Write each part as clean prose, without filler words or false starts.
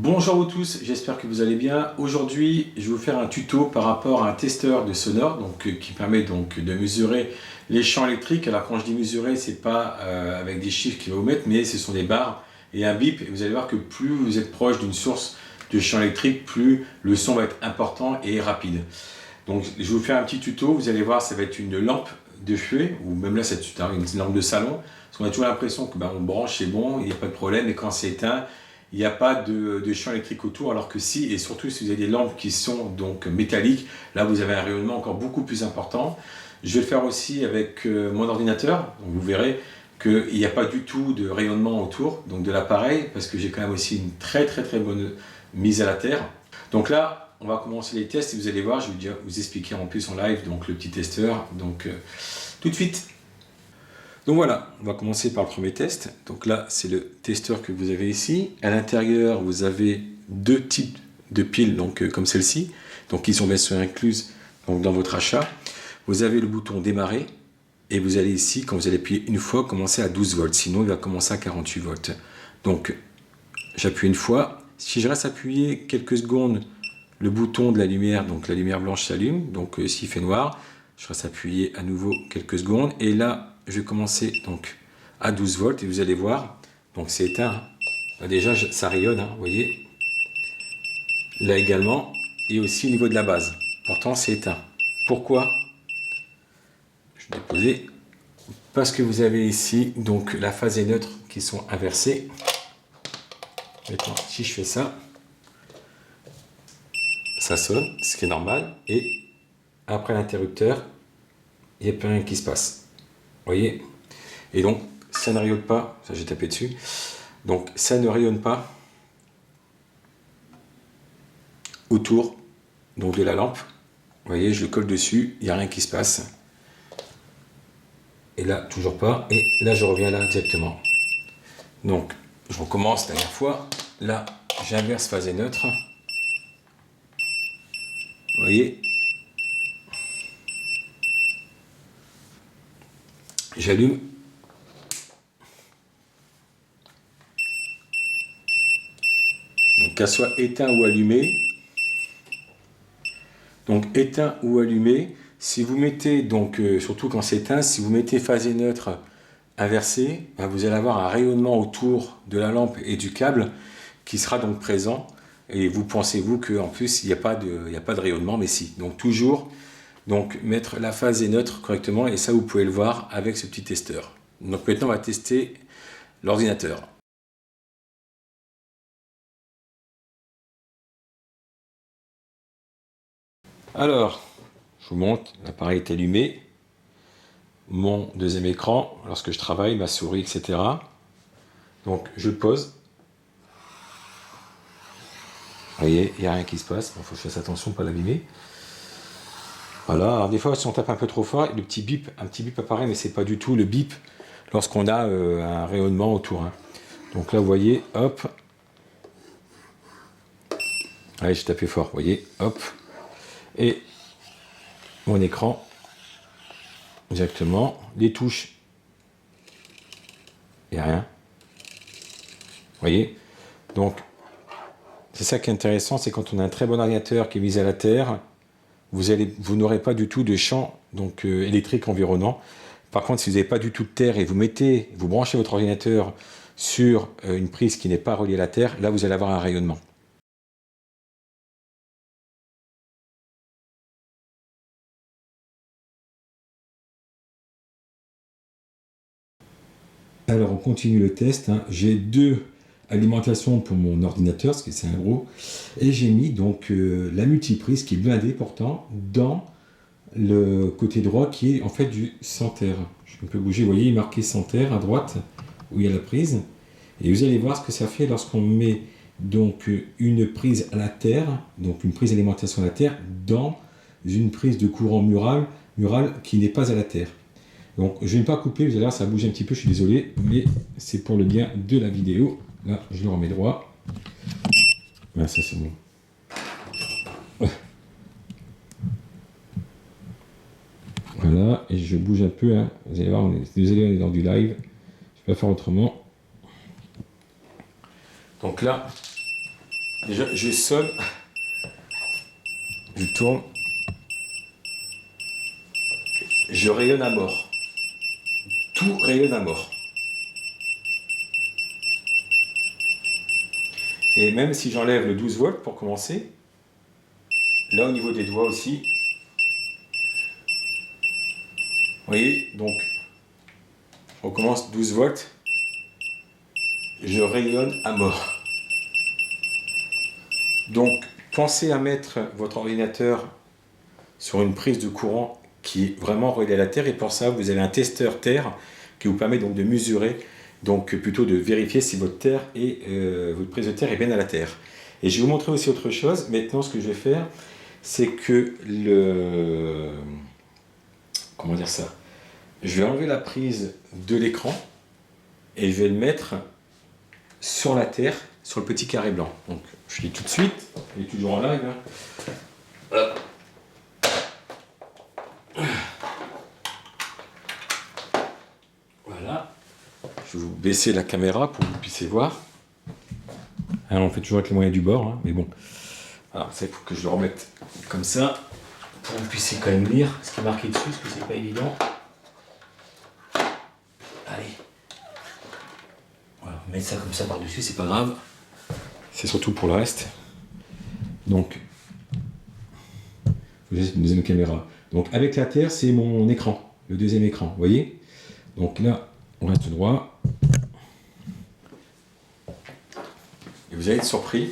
Bonjour à vous tous, j'espère que vous allez bien. Aujourd'hui, je vais vous faire un tuto par rapport à un testeur de sonore qui permet de mesurer les champs électriques. Alors quand je dis mesurer, c'est pas avec des chiffres qu'il va vous mettre, mais ce sont des barres et un bip. Et vous allez voir que plus vous êtes proche d'une source de champ électrique, plus le son va être important et rapide. Donc je vais vous faire un petit tuto, vous allez voir, ça va être une lampe de chevet, ou même là c'est une lampe de salon, parce qu'on a toujours l'impression que on branche, c'est bon, il n'y a pas de problème, et quand c'est éteint, il n'y a pas de champ électrique autour, alors que si, et surtout si vous avez des lampes qui sont donc métalliques, là vous avez un rayonnement encore beaucoup plus important. Je vais le faire aussi avec mon ordinateur, donc vous verrez qu'il n'y a pas du tout de rayonnement autour donc de l'appareil, parce que j'ai quand même aussi une très bonne mise à la terre. Donc là, on va commencer les tests et vous allez voir, je vais déjà vous expliquer en plus en live donc le petit testeur, tout de suite. Donc voilà, on va commencer par le premier test. Donc là, c'est le testeur que vous avez ici. À l'intérieur, vous avez deux types de piles, comme celle-ci, donc qui sont bien sûr incluses donc, dans votre achat. Vous avez le bouton démarrer et vous allez ici, quand vous allez appuyer une fois, commencer à 12 volts. Sinon, il va commencer à 48 volts. Donc, j'appuie une fois. Si je reste appuyé quelques secondes, le bouton de la lumière, donc la lumière blanche s'allume. Donc, s'il fait noir, je reste appuyé à nouveau quelques secondes. Et là, je vais commencer donc à 12 volts et vous allez voir, donc c'est éteint. Hein. Là, déjà, ça rayonne, hein, vous voyez. Là également, et aussi au niveau de la base. Pourtant, c'est éteint. Pourquoi? Je vais déposer. Parce que vous avez ici donc la phase et neutre qui sont inversées. Maintenant, si je fais ça, ça sonne, ce qui est normal. Et après l'interrupteur, il n'y a plus rien qui se passe. Vous voyez? Et donc, ça ne rayonne pas. Ça, j'ai tapé dessus. Donc, ça ne rayonne pas autour donc, de la lampe. Vous voyez, je le colle dessus. Il n'y a rien qui se passe. Et là, toujours pas. Et là, je reviens là directement. Donc, je recommence la dernière fois. Là, j'inverse phase et neutre. Vous voyez? J'allume. Donc, qu'elle soit éteint ou allumé. Donc, éteint ou allumé. Si vous mettez, surtout quand c'est éteint, si vous mettez phase et neutre inversé, vous allez avoir un rayonnement autour de la lampe et du câble qui sera donc présent. Et vous pensez-vous qu'en plus, il n'y a pas de rayonnement, mais si. Donc, toujours mettre la phase et neutre correctement. Et ça, vous pouvez le voir avec ce petit testeur. Donc, maintenant, on va tester l'ordinateur. Alors, je vous montre, l'appareil est allumé. Mon deuxième écran, lorsque je travaille, ma souris, etc. Donc, je pose. Vous voyez, il n'y a rien qui se passe. Il faut que je fasse attention, pas l'abîmer. Voilà, alors des fois, si on tape un peu trop fort, un petit bip apparaît, mais c'est pas du tout le bip lorsqu'on a un rayonnement autour. Hein. Donc là, vous voyez, hop. Allez, j'ai tapé fort, vous voyez, hop. Et mon écran, exactement. Les touches, il n'y a rien. Vous voyez. Donc, c'est ça qui est intéressant, c'est quand on a un très bon ordinateur qui est mis à la terre, vous n'aurez pas du tout de champ électrique environnant. Par contre, si vous n'avez pas du tout de terre et vous branchez votre ordinateur sur une prise qui n'est pas reliée à la terre, là vous allez avoir un rayonnement. Alors on continue le test. Hein. J'ai deux alimentations pour mon ordinateur, parce que c'est un gros, et j'ai mis la multiprise qui est blindée pourtant dans le côté droit qui est en fait du sans terre. Je peux bouger, vous voyez, il est marqué sans terre à droite où il y a la prise. Et vous allez voir ce que ça fait lorsqu'on met une prise à la terre, donc une prise d'alimentation à la terre, dans une prise de courant mural qui n'est pas à la terre. Donc je ne vais pas couper, vous allez voir, ça bouge un petit peu, je suis désolé, mais c'est pour le bien de la vidéo. Là, je le remets droit. Là, ça c'est bon. Voilà, et je bouge un peu, hein. Vous allez voir, désolé, on est dans du live, je ne vais pas faire autrement. Donc là, Déjà, je sonne, je tourne, je rayonne à mort. Tout rayonne à mort. Et même si j'enlève le 12 volts pour commencer, là au niveau des doigts aussi, vous voyez, donc on recommence 12 volts, je rayonne à mort. Donc pensez à mettre votre ordinateur sur une prise de courant qui est vraiment reliée à la Terre, et pour ça vous avez un testeur Terre qui vous permet donc de mesurer, donc plutôt de vérifier si votre terre votre prise de terre est bien à la Terre. Et je vais vous montrer aussi autre chose. Maintenant, ce que je vais faire, c'est que comment dire ça, je vais enlever la prise de l'écran et je vais le mettre sur la Terre, sur le petit carré blanc. Donc je dis tout de suite, il est toujours en live, hein. Voilà. Voilà. Je vais vous baisser la caméra pour que vous puissiez voir. Alors, on fait toujours avec les moyens du bord, hein, mais bon. Alors ça, il faut que je le remette comme ça, pour que vous puissiez quand même lire ce qui est marqué dessus, parce que c'est pas évident. Allez. Voilà, mettre ça comme ça par-dessus, c'est pas grave. C'est surtout pour le reste. Donc, j'ai une deuxième caméra. Donc avec la Terre, c'est mon écran, le deuxième écran, vous voyez. Donc là, on reste droit. Et vous allez être surpris.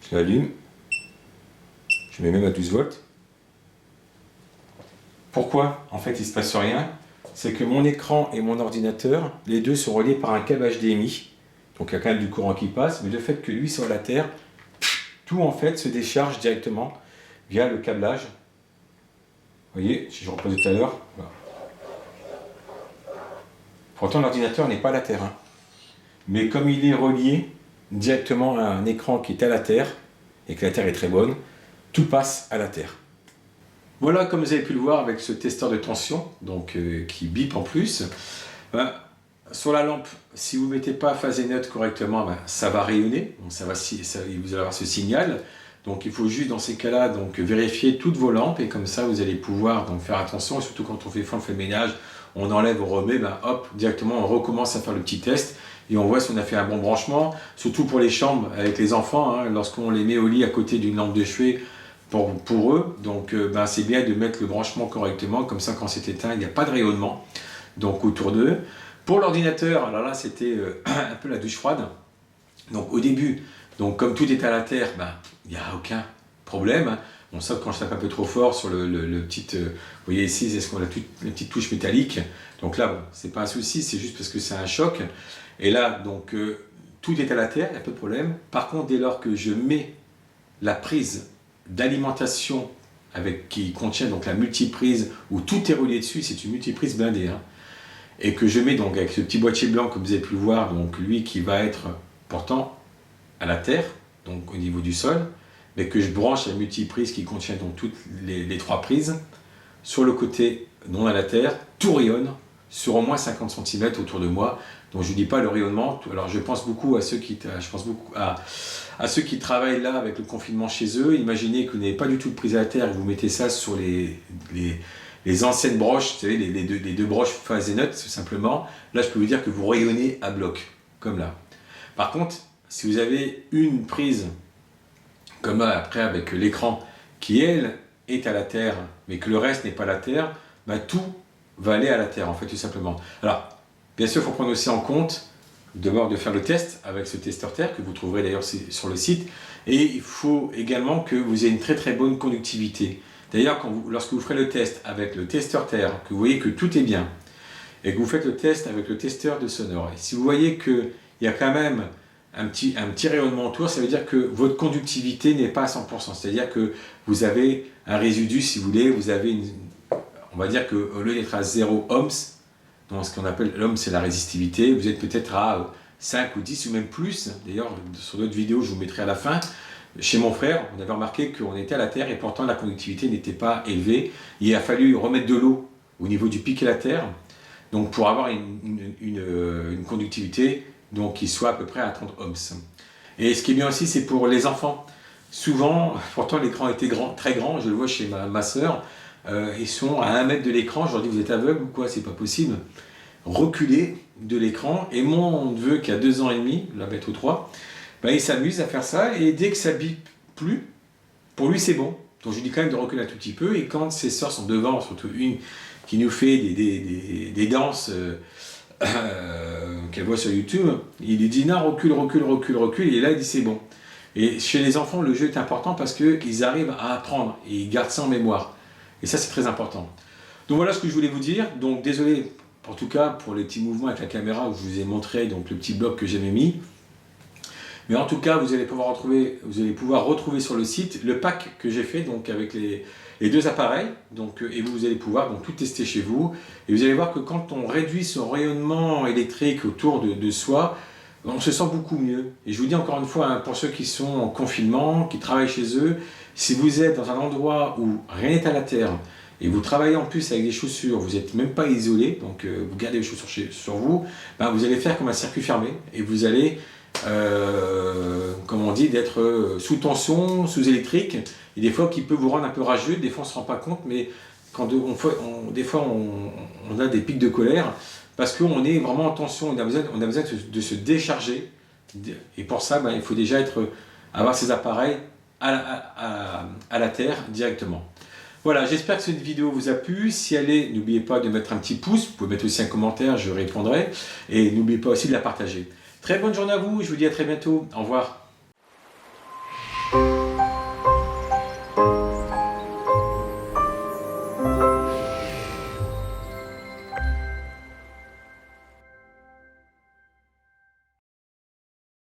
Je l'allume. Je mets même à 12 volts. Pourquoi en fait il ne se passe rien? C'est que mon écran et mon ordinateur, les deux sont reliés par un câble HDMI. Donc il y a quand même du courant qui passe, mais le fait que lui soit la Terre, tout en fait se décharge directement via le câblage. Vous voyez, si je reprends tout à l'heure. Voilà. Pourtant l'ordinateur n'est pas à la Terre, hein. Mais comme il est relié directement à un écran qui est à la Terre, et que la Terre est très bonne, tout passe à la Terre. Voilà, comme vous avez pu le voir avec ce testeur de tension, donc qui bip en plus. Sur la lampe, si vous ne mettez pas phase et neutre correctement, ça va rayonner, donc vous allez avoir ce signal. Donc il faut juste dans ces cas-là vérifier toutes vos lampes, et comme ça vous allez pouvoir donc faire attention, et surtout quand on fait le ménage, on enlève, on remet, hop, directement on recommence à faire le petit test, et on voit si on a fait un bon branchement, surtout pour les chambres avec les enfants, hein, lorsqu'on les met au lit à côté d'une lampe de chevet, pour eux, donc c'est bien de mettre le branchement correctement, comme ça quand c'est éteint, il n'y a pas de rayonnement donc autour d'eux. Pour l'ordinateur, alors là c'était un peu la douche froide. Donc au début, donc comme tout est à la Terre, il n'y a aucun problème. Bon, sauf quand je tape un peu trop fort sur le petit, vous voyez ici, c'est ce qu'on a les petites touches métalliques. Donc là, bon, c'est pas un souci, c'est juste parce que c'est un choc. Et là, donc tout est à la Terre, il n'y a pas de problème. Par contre, dès lors que je mets la prise d'alimentation qui contient donc la multiprise, où tout est relié dessus, c'est une multiprise blindée, hein, et que je mets donc avec ce petit boîtier blanc comme vous avez pu le voir, donc lui qui va être portant à la Terre, donc au niveau du sol, mais que je branche la multiprise qui contient donc toutes les trois prises sur le côté non à la Terre, tout rayonne sur au moins 50 cm autour de moi. Donc je ne dis pas le rayonnement, alors je pense beaucoup à ceux qui travaillent là avec le confinement chez eux. Imaginez que vous n'avez pas du tout de prise à la Terre et que vous mettez ça sur les anciennes broches, vous savez, les deux broches phase et neutre, tout simplement. Là, je peux vous dire que vous rayonnez à bloc, comme là. Par contre, si vous avez une prise, comme là, après, avec l'écran, qui, elle, est à la Terre, mais que le reste n'est pas à la Terre, tout va aller à la Terre, en fait, tout simplement. Alors, bien sûr, il faut prendre aussi en compte, d'abord, de faire le test avec ce testeur Terre, que vous trouverez d'ailleurs sur le site, et il faut également que vous ayez une très très bonne conductivité. D'ailleurs, lorsque vous ferez le test avec le testeur Terre, que vous voyez que tout est bien, et que vous faites le test avec le testeur de sonore, et si vous voyez qu'il y a quand même un petit rayonnement autour, ça veut dire que votre conductivité n'est pas à 100%. C'est-à-dire que vous avez un résidu, si vous voulez, on va dire qu'au lieu d'être à 0 ohms, donc ce qu'on appelle l'ohm, c'est la résistivité, vous êtes peut-être à 5 ou 10 ou même plus. D'ailleurs, sur d'autres vidéos, je vous mettrai à la fin. Chez mon frère, on avait remarqué qu'on était à la Terre et pourtant la conductivité n'était pas élevée. Il a fallu remettre de l'eau au niveau du pic et la Terre, donc pour avoir une conductivité donc qui soit à peu près à 30 ohms. Et ce qui est bien aussi, c'est pour les enfants. Souvent, pourtant l'écran était grand, très grand, je le vois chez ma soeur, ils sont à 1 mètre de l'écran, je leur dis vous êtes aveugle ou quoi, c'est pas possible. Reculer de l'écran, et mon neveu qui a 2 ans et demi, la bête ou 3, ben, il s'amuse à faire ça, et dès que ça bip plus, pour lui c'est bon. Donc je lui dis quand même de reculer un tout petit peu, et quand ses sœurs sont devant, surtout une qui nous fait des danses qu'elle voit sur YouTube, il lui dit non, recule, recule, recule, recule, et là il dit c'est bon. Et chez les enfants, le jeu est important parce qu'ils arrivent à apprendre et ils gardent ça en mémoire. Et ça, c'est très important. Donc voilà ce que je voulais vous dire. Donc désolé, en tout cas, pour les petits mouvements avec la caméra où je vous ai montré donc, le petit bloc que j'avais mis. Mais en tout cas, vous allez pouvoir retrouver sur le site le pack que j'ai fait donc, avec les 2 appareils. Donc, et vous allez pouvoir donc, tout tester chez vous. Et vous allez voir que quand on réduit son rayonnement électrique autour de soi, on se sent beaucoup mieux. Et je vous dis encore une fois, hein, pour ceux qui sont en confinement, qui travaillent chez eux, si vous êtes dans un endroit où rien n'est à la terre, et vous travaillez en plus avec des chaussures, vous n'êtes même pas isolé, donc vous gardez les chaussures sur vous, ben, vous allez faire comme un circuit fermé, et vous allez, comme on dit, d'être sous tension, sous électrique, et des fois qui peut vous rendre un peu rageux, des fois on ne se rend pas compte, mais quand des fois on a des pics de colère, parce qu'on est vraiment en tension, on a besoin de se décharger. Et pour ça, ben, il faut déjà avoir ces appareils à la terre directement. Voilà, j'espère que cette vidéo vous a plu. Si elle est, n'oubliez pas de mettre un petit pouce. Vous pouvez mettre aussi un commentaire, je répondrai. Et n'oubliez pas aussi de la partager. Très bonne journée à vous, je vous dis à très bientôt. Au revoir.